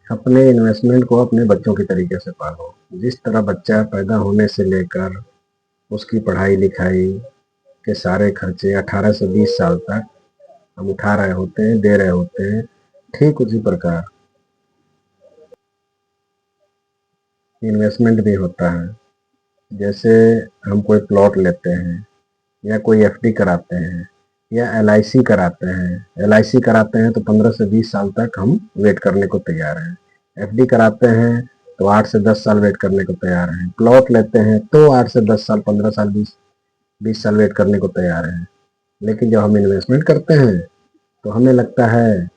अपने इन्वेस्टमेंट को अपने बच्चों की तरीके से पालो। जिस तरह बच्चा पैदा होने से लेकर उसकी पढ़ाई लिखाई के सारे खर्चे 18 से 20 साल तक हम उठा रहे होते हैं, दे रहे होते हैं, ठीक उसी प्रकार इन्वेस्टमेंट भी होता है। जैसे हम कोई प्लॉट लेते हैं या कोई एफडी कराते हैं या एलआईसी कराते हैं। एलआईसी कराते हैं तो 15 से 20 साल तक हम वेट करने को तैयार हैं। एफडी कराते हैं तो 8 से 10 साल वेट करने को तैयार हैं। प्लॉट लेते हैं तो 8 से 10 साल, 15 साल, 20 साल वेट करने को तैयार हैं। लेकिन जब हम इन्वेस्टमेंट करते हैं तो हमें लगता है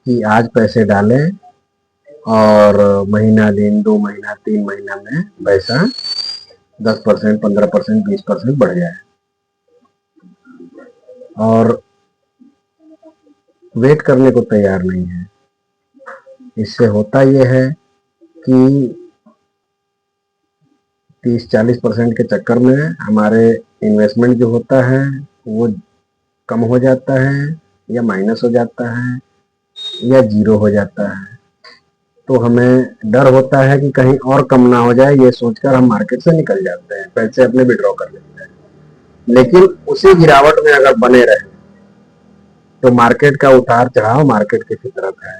कि आज पैसे डालें और महीना, दिन, 2 महीना, 3 महीना में पैसा 10%, 15%, 20% बढ़ जाए। और वेट करने को तैयार नहीं है। इससे होता यह है कि 30-40% के चक्कर में हमारे इन्वेस्टमेंट जो होता है वो कम हो जाता है या माइनस हो जाता है या जीरो हो जाता है। तो हमें डर होता है कि कहीं और कम ना हो जाए, ये सोचकर हम मार्केट से निकल जाते हैं, पैसे अपने विड्रॉ कर लेते हैं। लेकिन उसी गिरावट में अगर बने रहे तो मार्केट का उतार चढ़ाव मार्केट की फितरत है,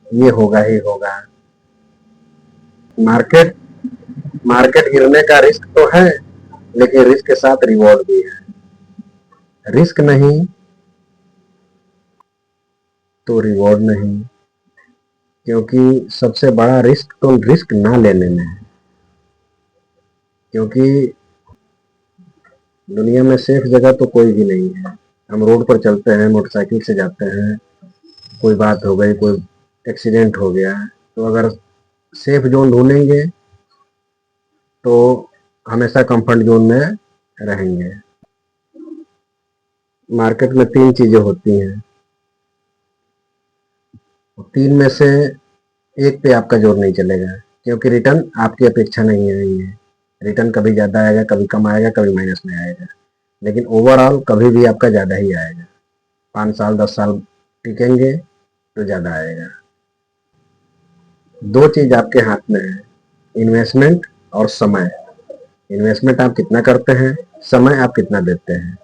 ये होगा ही होगा। मार्केट मार्केट गिरने का रिस्क तो है, लेकिन रिस्क के साथ रिवॉर्ड भी है। रिस्क नहीं तो रिवॉर्ड नहीं, क्योंकि सबसे बड़ा रिस्क तो रिस्क ना लेने में है। क्योंकि दुनिया में सेफ जगह तो कोई भी नहीं है। हम रोड पर चलते हैं, मोटरसाइकिल से जाते हैं, कोई बात हो गई, कोई एक्सीडेंट हो गया, तो अगर सेफ जोन ढूंढेंगे तो हमेशा कंफर्ट जोन में रहेंगे। मार्केट में 3 चीजें होती हैं, 3 में से एक पे आपका जोर नहीं चलेगा, क्योंकि रिटर्न आपकी अपेक्षा नहीं है। ये रिटर्न कभी ज्यादा आएगा, कभी कम आएगा, कभी माइनस में आएगा, लेकिन ओवरऑल कभी भी आपका ज्यादा ही आएगा। 5 साल 10 साल टिकेंगे तो ज्यादा आएगा। 2 चीज आपके हाथ में है, इन्वेस्टमेंट और समय। इन्वेस्टमेंट आप कितना करते हैं, समय आप कितना देते हैं।